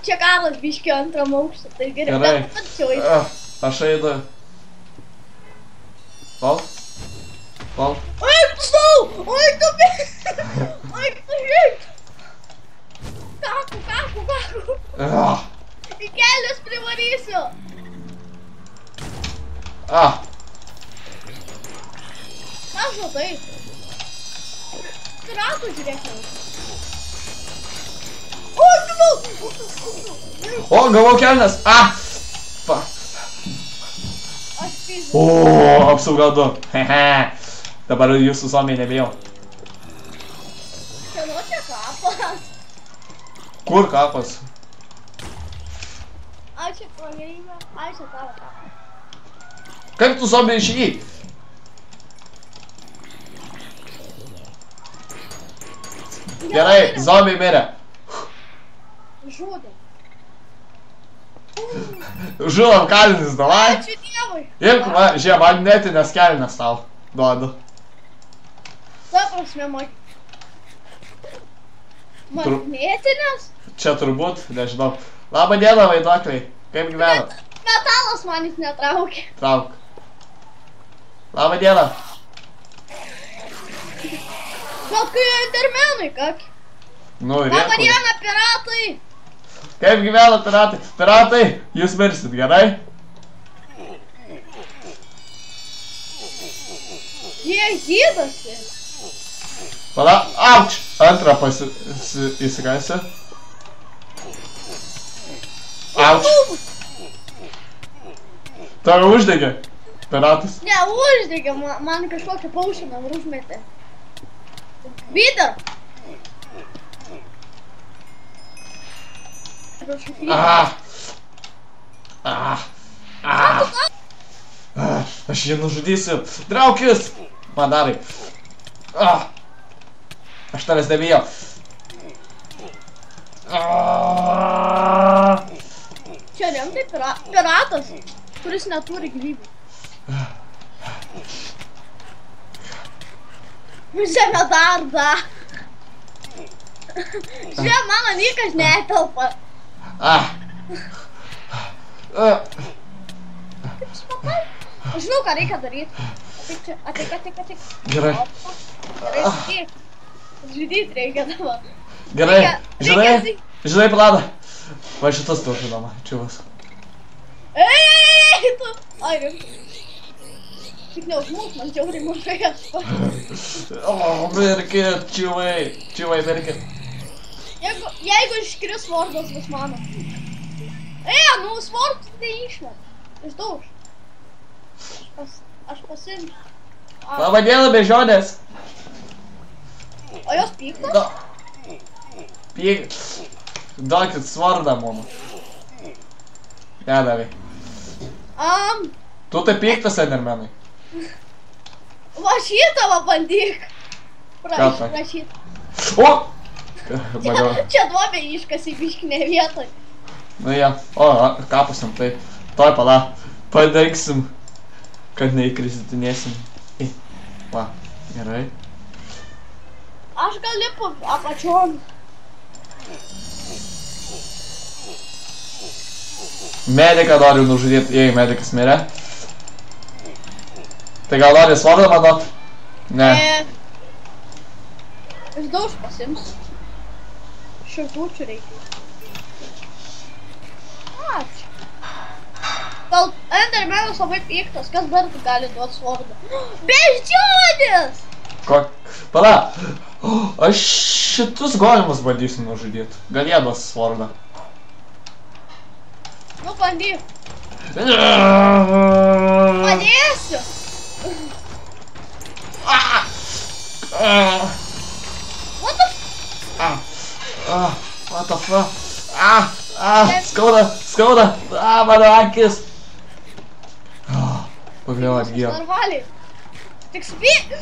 Čia Karlas biškio antram aukštą, tai geriau. Gerai. Aš eidu. Val? Val? Eik tu sau! Eik tu bėg! Eik tu žiūrėk! Kaku! Į kelius privarysiu! Ką žodai? Piratų žiūrėk jau. O, gavau kelnes! Aš fiziu. O, apsauga 2. Hehe. Dabar jūsų zombiai nebijau. Kieno čia kapas? Kur kapas? Ai čia pragrįmė. Ai čia tavo kapas. Kaip tu zombiai išėjai? Gerai, zombiai mirė. Žudė. Žudam kalinius, davai. Ačiū Dievui. Imk, žiūrėk, magnetinės kelnes tau duodu. Ta prasme, magnetinės? Čia turbūt, nežinau. Labą dieną, vaiduokliai. Kaip gyvenat? Metalas manis netraukė. Trauk. Labą dieną. Bet kai endermenai, kak? Nu, Labą rėkui. dieną, piratai. Kaip gyvenat, piratai? Piratai, jūs mirsit, gerai? Jie gydosi. Pala, auč! Antrą įsikasiu. Auč! Tave uždegė, piratas. Ne, uždegė, man kažkokią paušiną užmetė. Vida! Aš jį nužudysiu. Draukis! Madarai. Aš tavęs nebijau. Čia rimtai piratas, kuris neturi gyvybių. Žemė darda. Žemė mano nikas netelpa. Kaip smatai? Aš žinau, ką reikia daryti. Ateik. Gerai. Gerai, sakyk. Žudyt reikia dabar. Gerai, žinai, Vlada. Va šitas tau žinoma, čiuvas. Ei, tu. Ai, rimtai. Tik neužmūs, man žiauriai mažai aš. O, mirkit, čiuvai, mirkit. Jeigu iškris vardas bus mano. Nu svardas neišmet. Išdauž. Aš pasimsiu. Labą dieną, bežionės. O jos pyktas? Duokit svardą mano. Nedavai. Tu tai pyktas, endermenai. Va šitą va bandyk. Prašyt. O! Čia duobė iškasi biškinė vietoj. Nu jie, kapusim, tai toj pala, padengsim, kad neįkrisitinėsim. Va, gerai. Aš gal lipu apačion. Mediką noriu nužudyti, jei medikas mirė. Tai gal nori svardą manot? Ne. Išdauž pasims. Širdučių reikia. Ačiū. Gal endermenas labai piktas, kas dar gali duoti svardą? Beždžionės! Pala, aš šitus golimus bandysiu nužudyti. Gal jie duos svardą. Nu bandyk. Padėsiu. What the fuck? Skauda. Mano akis. Pagaliau atgyjo. Normaliai. Tik spėk.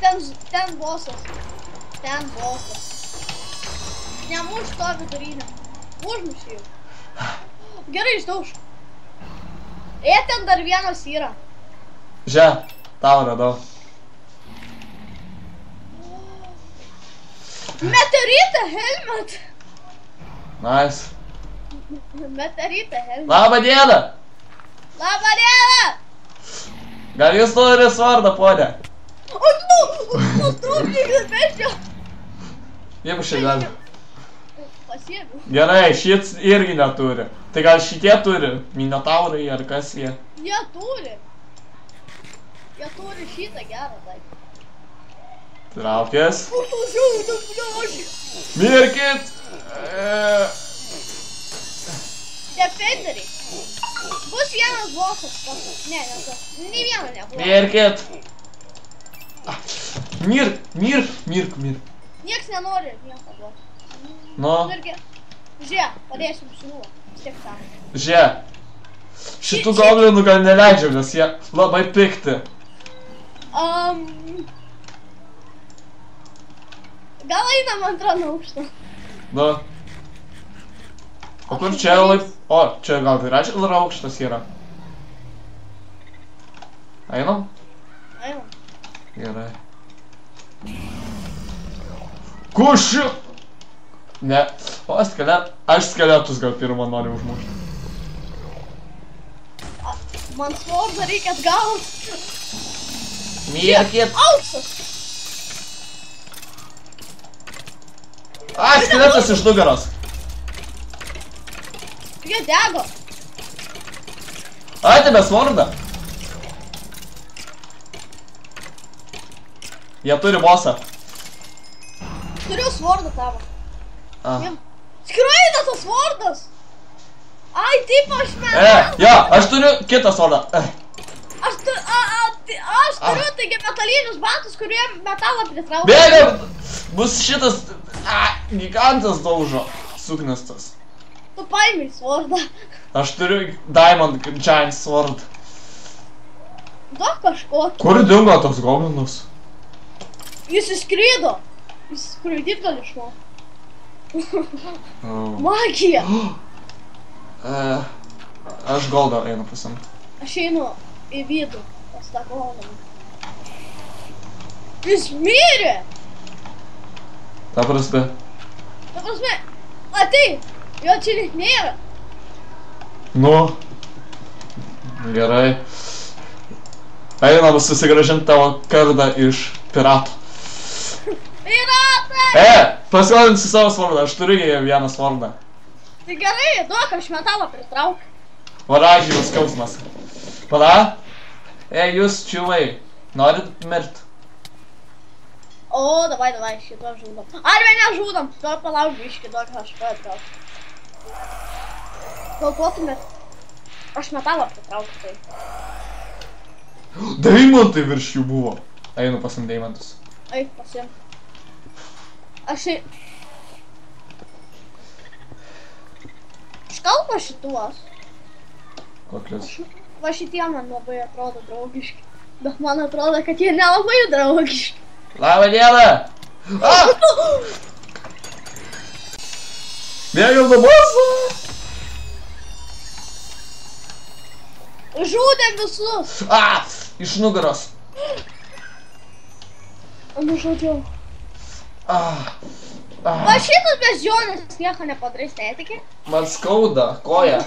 Ten bosas. Nemuš to vidurinio. Užmuši jau. Gerai, išdauž. Ten dar vienas yra. Žiūrėk, tau radau. Meteoritą, helmet. Nice. Meteoritą, Helmi. Labą dieną! Labą dieną! Gal jūs turi svardą, ponė? O, nu, trūkdžiai, bėdžio. Jeigu šiai gali. Pasiėmiau. Gerai, šits irgi neturi. Tai gal šitie turi? Minotaurai ar kas jie? Jie turi. Jie turi šitą gerą daiktą. Traukės. Užužudu, bliuoši. Mirkit! Defenderiai. Bus vienas bossas. Ne, ne tas. Nei vieno nebuvo. Mirkit! Mirk. Nieks nenori nieko duoti. Nu, Irgi. Žiūrėk, padėsim šinų. Vis tiek tam. žiūrėk. Šitų goblinų gal neleidžiam, nes jie labai pikti. Gal einam antrą aukštą. Nu. O kur čia laip... O, čia gal tai reiškia, dar aukštas yra. Einam? Einam. Gerai. Kušiu! Ne. O, aš skeletus gal pirmą noriu užmušti. Man svordą reikia atgaut. Mirkit! Auksas. Ai, skeletas iš nugaros. Jie dego. Atėmė svordą. Jie turi bosą. Turiu svordą tavo. A. Skraida tas svordas. Ai, taip aš Jo, aš turiu kitą svordą. Aš turiu taigi metalinius batus, kurie metalą pritraukia. Bėgam! Bus šitas... Gigantas daužo. Suknestas. Tu paimai svordą. Aš turiu Diamond Giant Sword. Duok kažkokį. Kur dingo toks goblinas? Jis įskrido. Jis skraidyt gali išmokti. Magija. Aš goldą einu pasiimti. Aš einu į vidų. Pas tą goldą. Jis mirė. Ta prasme. Ta prasme, atei. Jo čia lyg nėra. Nu. Gerai. Einam susigrąžinti tavo kardą iš piratų. Piratai! Pasirodinsiu savo svordą, aš turiu vieną svordą. Tai gerai, duok, aš metalą pritraukiu. Varažyvus skausmas. Pala? Jūs čiuvai, norit mirt? O, davai, šito žudom. Arba nežudom, to palauk biškį, duok, aš atgal. Galvotumėt, aš metalą pritraukiu tai. Deimantai virš jų buvo. Einu pasim deimantus. Eik, pasim. Aš kalba šituos. Kokius? Va šitie man labai atrodo draugiški. Bet man atrodo, kad jie nelabai draugiški. Labą dieną! Bėgam nuo boso! Žudėm visus. Iš nugaros. Nužudžiau. Va šitas beždžionės nieko nepadarys, netiki? Man skauda koją.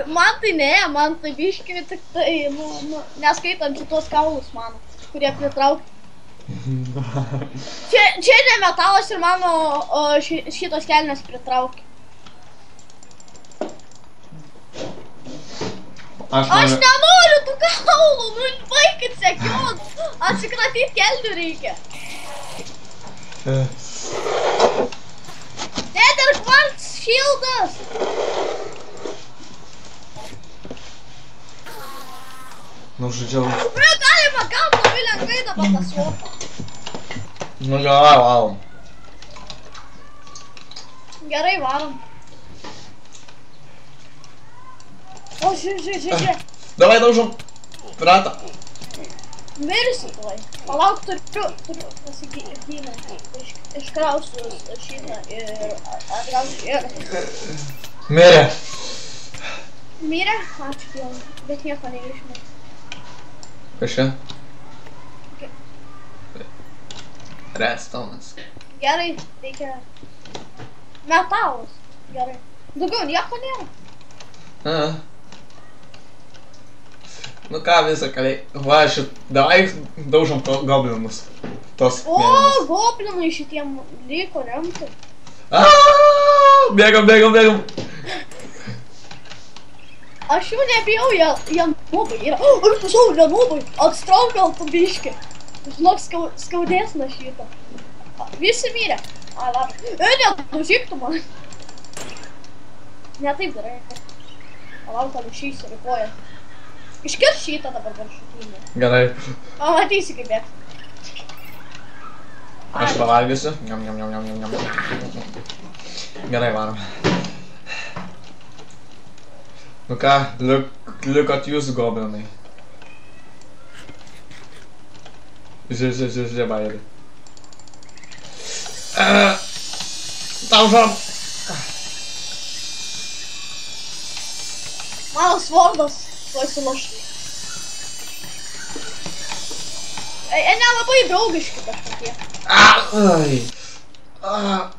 Man tai ne, man tai biški tik tai, neskaitant šitos kaulus mano, kurie pritraukia. Čia ne metalas ir mano šitos kelnes pritraukia. Aš nenoriu tų kaulų, nu vaikit sekiot, atsikratyt kelnių reikia. Net ir kvarts šildas. Nužudžiau. Galima gaut labai lengvai dabar tą svordą. Nu gerai, varom. Gerai, varom. O, žiūrėk. Davai daužom piratą. Mirsi tuoj. Palauk, turiu pasigyvinti. Iškrausiu šitą ir atgausiu jėgą. Mirė. Mirė? Ačiū Dievui, bet nieko neišmė. Kas čia? Redstone'as. Gerai, reikia metalas. Gerai. Daugiau nieko nėra. Nu ką visą kaliai. Va, davai daužom goblinus. Tos O, mėlynos. goblinai šitiem liko remti. Bėgam. Aš jų nebijau, jie nubai yra. Aš pasau, jie nubai. Atstraukiau tu biškį. Žinok, skaudės na šitą. Visi mirė. A, labai. Nedužyk tu man. Ne taip darai. Palauk, kad išeisi rikoja. Iškirš šitą dabar viršutinį. Gerai. Pamatysi kaip bėgs. Aš pavalgysiu. Gerai, varom. Nu ką, likot jūs goblinai. Žiūrė, bairį. Daužom. Mano svordas tuoj sulaš. Nelabai draugiški kažkokie. Ai.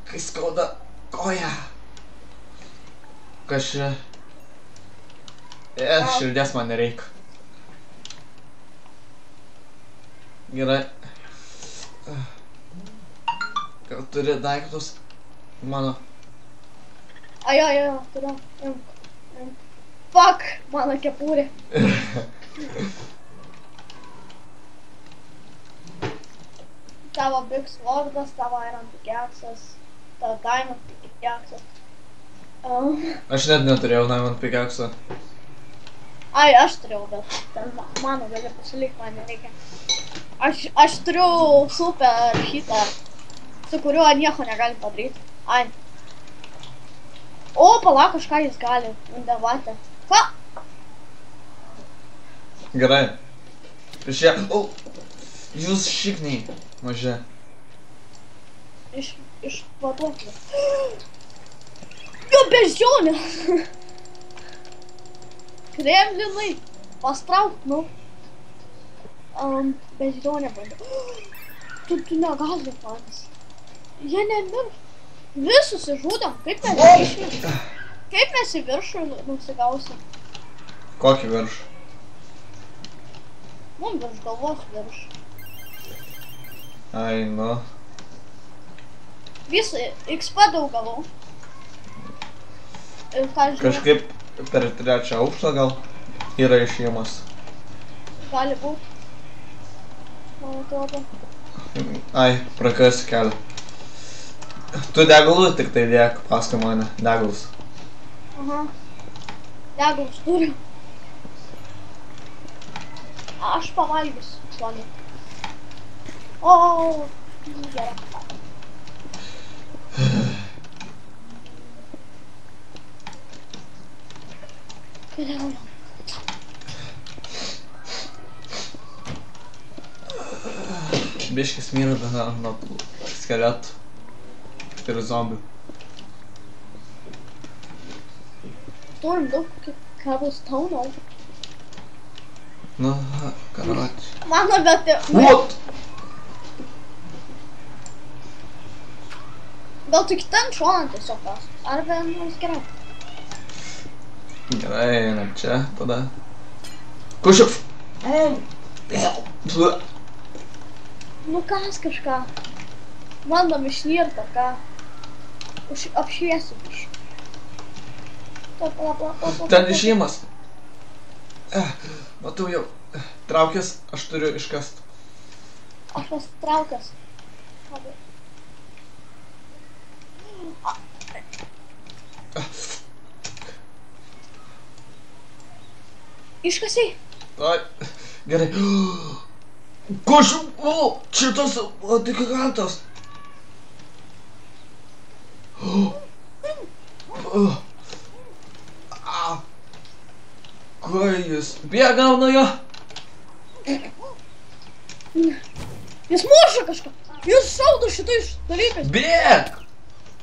Kai skauda koja. Kas čia? Širdies man nereik. Gerai. Gal turi daiktus? Mano. Jo, turiu. Fuck, mano kepurė. Tavo Big Swordas, tavo Iron Pickaxes, tavo Diamond Pickaxes. Aš net neturėjau Diamond Pickaxe'o. Ai, aš turėjau, bet ten mano gali pasilikti, man nereikia. Aš turiu super šitą, su kuriuo nieko negali padaryti. Ai. O, palauk, kažką jis gali. Undevatė. Ką? Gerai. Šie... O! Jūs šikniai. Mažia. Iš patuoklio. Jo, beždžionė! Kremlinai. Pastraukt, nu. Beždžionė bandė. Tu negali patys. Jie nemirš. Visus išžudėm. Kaip mes išėjom? Kaip mes į viršų nusigausim? Kokį viršų? Mum virš galvos virš. Ai, nu. Visą XP daug gavau. Ir ką žinau? Kažkaip per trečią aukštą gal yra išėjimas. Gali būt. Man atrodo. Ai, prakas kelią. Tu degalų tik tai dėk paskui mane. Degalus. Aha. Degalus turiu. Aš pavalgysiu, šonį. O, gerai. Keliaujam. Biškis mirda nuo skeletų ir zombių. Turim daug cobblestone. Nu, karoči. Mano, bet... What? Gal tik ten šoną tiesiog pas. Ar vienas gerai? Gerai, einam čia tada. Kušiuk! Nu kas kažką. Bandom išnirt ar ką. Apšviesiu biškį. Ten išėjimas. Matau jau. Traukės, aš turiu iškast. Aš pastraukęs. Iškasiai. Ai, gerai. Kušiuk! O, šitas, o, tai gigantas. Ką jis? Bėgam nuo jo! Jis muša kažką. Jis šaudo šitais dalykais. Bėg!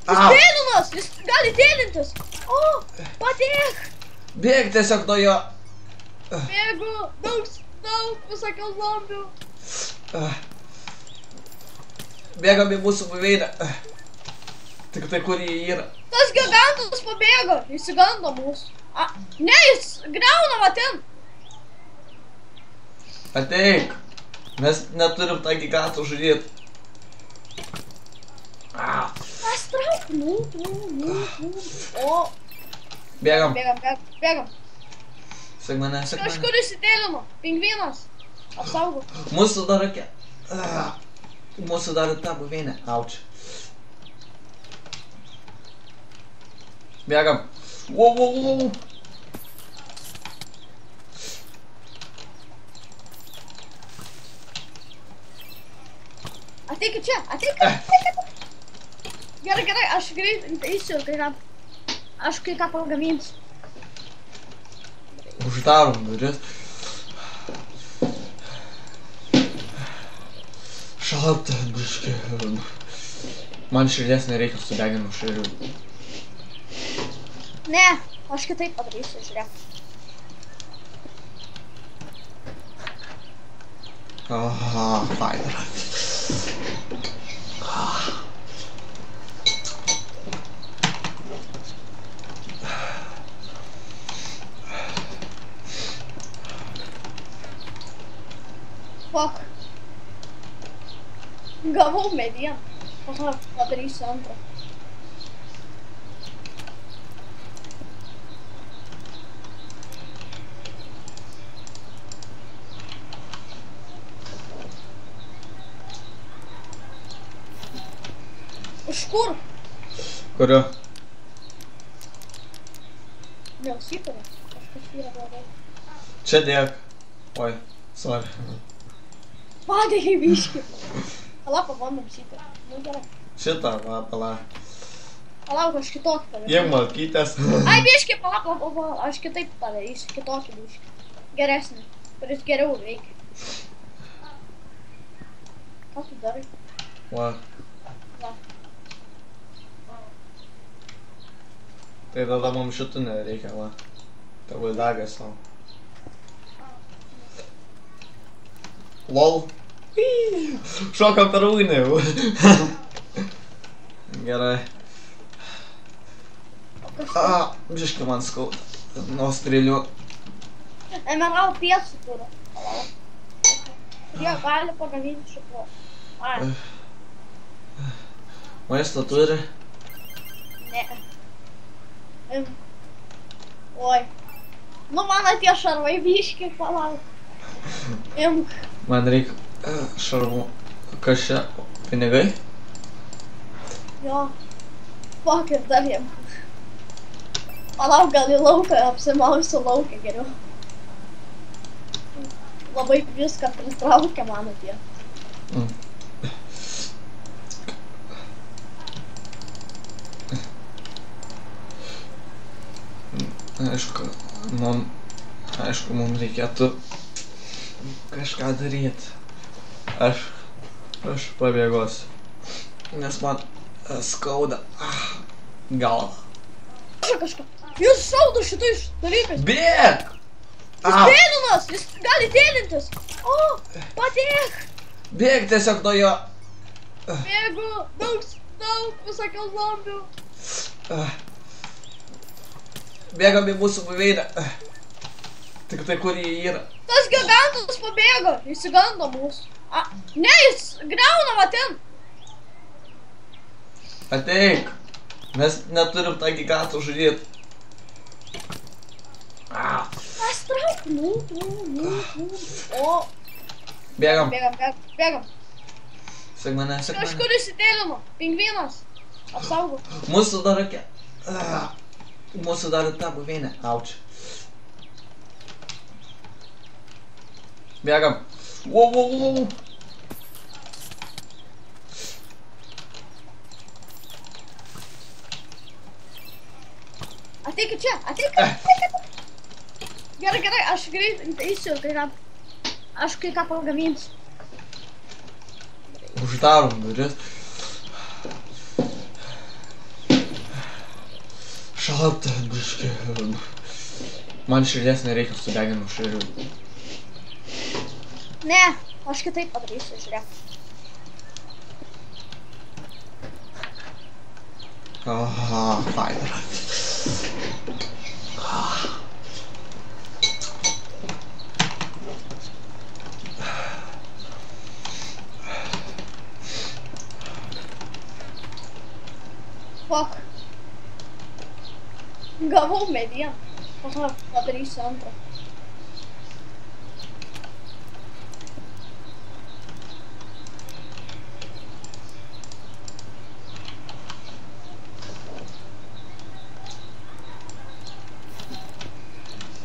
Jis tėlinas, jis gali tėlintis. O, padėk. Bėg tiesiog nuo jo. Bėgu, daug visokių zombių. Bėgam į mūsų buveinę. Tik tai kur jie yra? Tas gigantas pabėgo, įsigando mūsų. Ne, jis griauna va ten. Ateik. Mes neturim tą gigantą žudėti. Pastrauk, nu. O. Bėgam. Bėgam. Sek mane. Kažkur įsitėlino. Pingvinas. Apsaugo. Mūsų dar ta buveinė. Auč. Bėgam. Wow. Ateikit čia, Gerai, aš greit eisiu ir kai ką. Aš kai ką pagaminsiu. Uždarom duris. Šalta, biškį. Man širdies nereikia su deginu širiu. Ne, aš kitaip padarysiu, žiūrėk. Faina. Fuck. Gavau medieną. Padarysiu antrą. Iš kur? Kurio? Neužsikuria. Kažkas yra blogai. Čia dėk. Oi, sorry. Padėkai biškį. Pala, pabandom šitą. Nu gerai. Šitą, va, pala. Palauk, aš kitokį padarysiu. Jiem malkytės. Ai, biškį, pala, aš kitaip padarysiu. Kitokį biškį. Geresnį. Kuris geriau veikia. Ką tu darai? Va. Tai tada mums šitų nereikia, va. Tavo įdagę savo. LOL. Šokam per ugnį. Gerai. Biškį man skauda. Nuo strėlių. Emerald piesų turiu. Jie gali pagaminti šito. Maisto turi? Ne. Oi. Nu man atėjo šarvai biškį, palauk. Imk. Man reikia šarvų. Kas čia? Pinigai? Jo. Fuck ir dar jiem. Palauk, gal į lauką apsimausiu lauką geriau. Labai viską pritraukia man atėjo. Aišku, mums reikėtų kažką daryti. Aš pabėgosiu. Nes man skauda galvą. Kažką. Jūs šaudo šitais dalykais. Bėk! Jis tėlinas, jis gali tėlintis. O, padėk. Bėk tiesiog nuo jo. Bėgu, daug visokių zombių. Bėgam į mūsų buveinę. Tik tai kur jie yra? Tas gigantas pabėgo, įsigando mūsų. Ne, jis griauna va ten. Ateik. Mes neturim tą gigantą žudėti. Pastrauk, nu. O. Bėgam. Bėgam. Sek mane. Kažkur įsitėlino. Pingvinas. Apsaugo. Mūsų dar ta buveinė. Auč. Bėgam. Wow. Ateikit čia, Gerai, aš greit eisiu ir kai ką. Aš kai ką pagaminsiu. Uždarom duris. Šalta, biškį. Man širdies nereikia su deginu širiu. Ne, aš kitaip padarysiu, žiūrėk. Faina. Fuck. Gavau medieną. Aha, padarysiu antrą.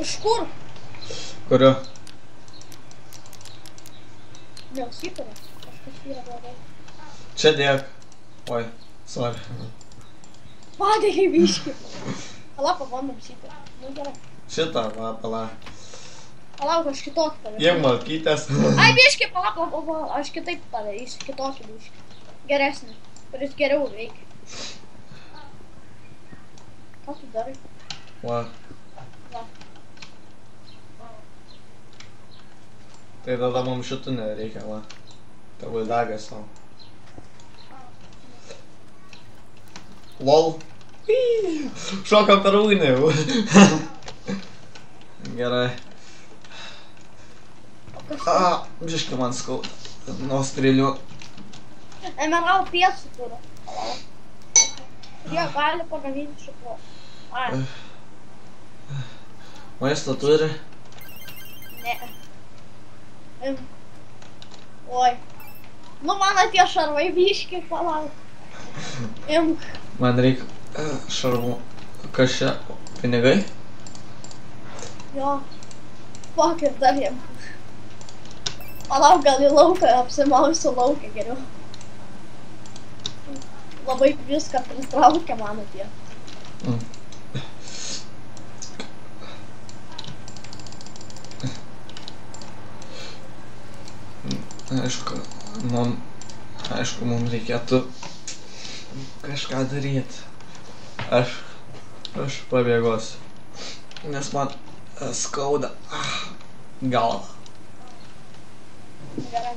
Iš kur? Kuriu? Neužsikuria. Kažkas yra blogai. Čia dėk. Oi, sorry. Padėkį biškį. Pala, pabandom šitą. Nu gerai. Šitą, va, pala. Palauk, aš kitokį padarysiu. Jiem malkytės. Ai, biškį, pala, aš kitaip padarysiu. Kitokį biškį. Geresnį. Kuris geriau veikia. Ką tu darai? Va. Va. Tai tada mums šitų nereikia, va. Tavo dagas tau. Lol. Šoka per ugnį. Gerai. Biškai man skauda. Nuo strėlių. Emerald piesų turi. Jie gali pagaminti šito. Ai. Maisto turi? Ne. Oi. Nu man tie šarvai biški, palauk. Imk. Man reikia šarvų. Kas čia? Pinigai? Jo. Fuck ir dar jiem. Palauk, gal į lauką, apsimausiu lauką geriau. Labai viską pritraukia mano tie. Aišku, mums reikėtų kažką daryti. Aš pabėgosiu, nes man skauda galvą. Gerai.